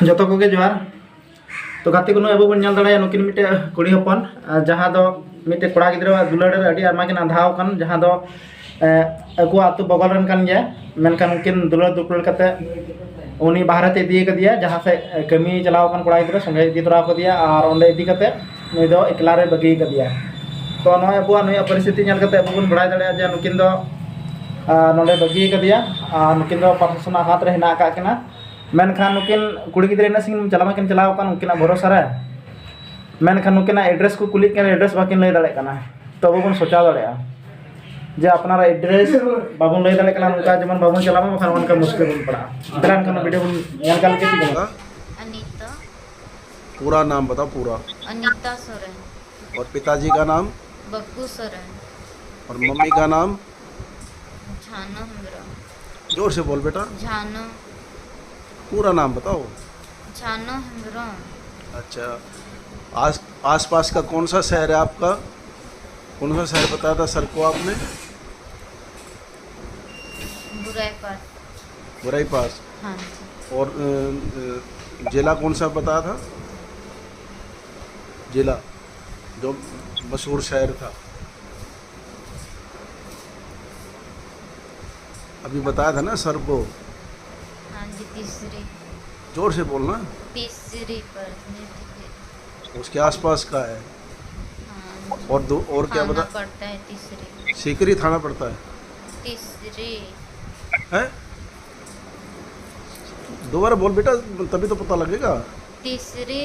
जोतो को जोहार तो गाते को अब बन दाड़ा नुकिन मिट्टे कुड़ी हपन जहाँ दो मिट्टे कड़ा गिद्रा दुलाड़ अड़ी आमा किन आंधाव कान जहाँ दो अगु आतु बगल रन कान गया मेनखान उनकिन दुलाड़ दुपड़ कते उनी बाहर ते इदी कदिया जहाँ से कमी चलाव कान कड़ा गिद्रा संगे इदी तोरा को दिया और ओंडे इदी कते नुई दो एकला रे बगी कदिया तो नय अब नुई परिस्थिति नेल कते अब बन बड़ाय दाड़ा जे नुकिन दो नोंडे बगी कदिया नुकिन दो प्रशासन हाथ रे हिना का किना मेनखान नुकिन कुड़ी गिद्रा इन सिंह चलामा किन चलाव कान उनकिना भरोसा रे मेनखान नुकिना एड्रेस को कुली के एड्रेस बाकिन लय दाड़े काना तो अब बन सोचा दाड़े जे अपना एड्रेस बाबन लय दाड़े काना उनका जमन बाबन चलामा बखान उनका मुश्किल बन पड़ा इतरान कान वीडियो बन नेल काल के की अनीता। पूरा नाम बताओ पूरा। अनीता सोरेन। और पिताजी का नाम? बक्कू सोरेन। और मम्मी का नाम? झानो हेम्ब्रम। जोर से बोल बेटा। झानो। पूरा नाम बताओ। झानो हेम्ब्रम। अच्छा, आस पास का कौन सा शहर है आपका? कौन सा शहर बताया था सर को आपने? बुराईपास। बुराईपास। हाँ। और जिला कौन सा बताया था? जिला जो मशहूर शहर था अभी बताया था ना सर को। हाँ जी, तीसरी। जोर से बोलना। तीसरी पर उसके आसपास का है। हाँ। और क्या बता पड़ता है? तीसरी। सीकरी थाना पड़ता है। तीसरी है? दोबारा बोल बेटा तभी तो पता लगेगा। तीसरी।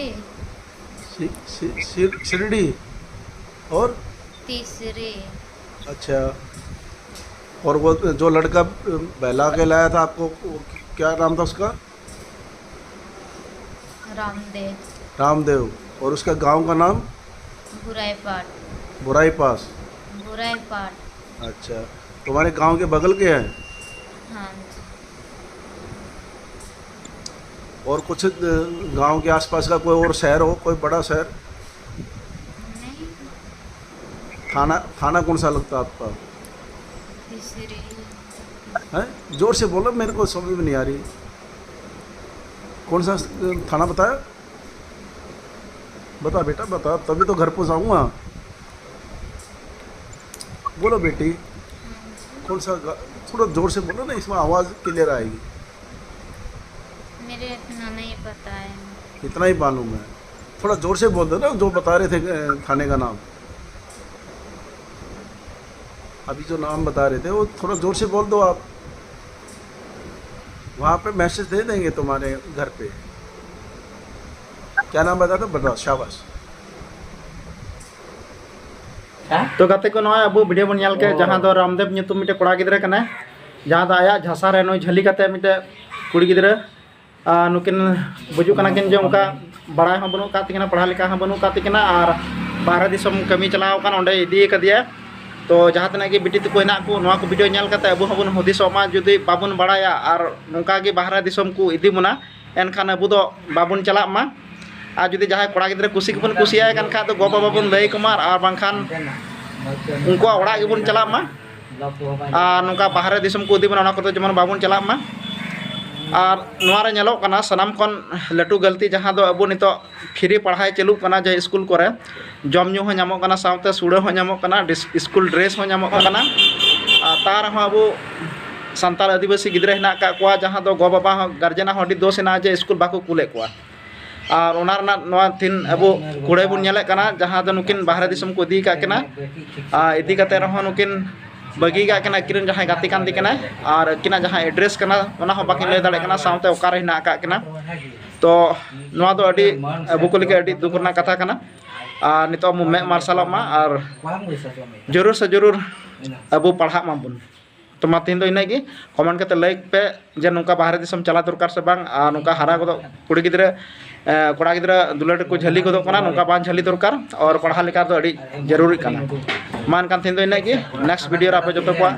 शिरडी। और तीसरी। अच्छा, और वो जो लड़का बहला के लाया था आपको क्या नाम था उसका? रामदेव। रामदेव। और उसका गांव का नाम? बुराईपाट। बुराईपास। बुराईपाट। अच्छा, तुम्हारे गांव के बगल के हैं? हाँ जी। और कुछ गांव के आसपास का कोई और शहर हो, कोई बड़ा शहर? नहीं। थाना कौन सा लगता है आपका? तीसरी। है? जोर से बोलो, मेरे को समझ में नहीं आ रही। कौन सा थाना बताया? बता बेटा बता, तभी तो घर पर जाऊँगा। बोलो बेटी, कौन सा थोड़ा जोर से बोलो ना, इसमें आवाज़ क्लियर आएगी। मेरे इतना नहीं पता है। इतना ही मालूम है, थोड़ा जोर से बोल दो ना जो बता रहे थे थाने का नाम। अभी जो नाम बता रहे थे वो थोड़ा जोर से बोल दो आप, वहाँ पे मैसेज दे देंगे तुम्हारे घर पे। क्या नाम बताया था? बताओ, शाबाश। तो गाते को नय अब वीडियो बन नेल के जहाँ दो रामदेव नुतुम मिट्टे कड़ा गिद्रा कना जहाँ दो आया झांसा रे नय झली कते मिट्टे कुड़ी गिद्रा नुकिन बुजू कना किन जो उनका बड़ा हो बनु कातिकना पढ़ा लिखा हो बनु कातिकना और बाहर दिसम कमी चलाव कान ओंडे इदी कदिया तो जहाँ तना की बिटी तको हेना को नवा को वीडियो नेल कते अब हबन हुदिसमा जुदी बाबुन बड़ाया और नोंका गे बाहर दिसम को इदी मुना एनखान अब दो बाबुन चलाक मा और जुदी जहाँ कड़ा गिद्रा कुसी को बन कुसिया कान खा तो गो बाबा बन लय कमा और बांखान उनको ओड़ा गे बन चलाक मा और नोंका बाहर दिसम को इदी मुना को जमन बाबुन चलाक मा और नोआरे नेलोक कना सनाम खन लटू गलती जहाँ दो अब नितो फ्री पढ़ाई चलू कना जे स्कूल करे जम न्यू हो नामो कना सावते सुड़े हो नामो कना स्कूल ड्रेस हो नामो कना तार हो अब सानताल आदिवासी गिद्रा हेना का कोआ जहाँ दो गो बाबा गार्जेना हो अडी दोष हेना जे स्कूल बाको कुले कोआ और ओना रना नोआ थिन अब कुड़े बुन नेले कना जहाँ दो नुकिन बाहर दिसम को इदी का केना इदी कते रहो नुकिन बगी का केना किरन जहाँ गाती कान दी केना और किना जहाँ एड्रेस केना ओना हो बाकी लय दाड़े केना सावते ओकारे हेना का केना तो नोआ दो अडी अब को लेके अडी दुख रना कथा केना नितो मे मार्शल मा और जरूर से जरूर अब पढ़ा माबन तो मा तीन दो इना गी कमेंट करते लाइक पे जे नुका बाहर दिसम चला दरकार से बांग नुका हरा को कुड़ी गिद्रा कड़ा गिद्रा दुलट को झली को कना नुका बांग झली दरकार और पढ़ा लेका तो अडी जरूरी कना मान कान तीन दो इना गी नेक्स्ट वीडियो रे आपे जतो को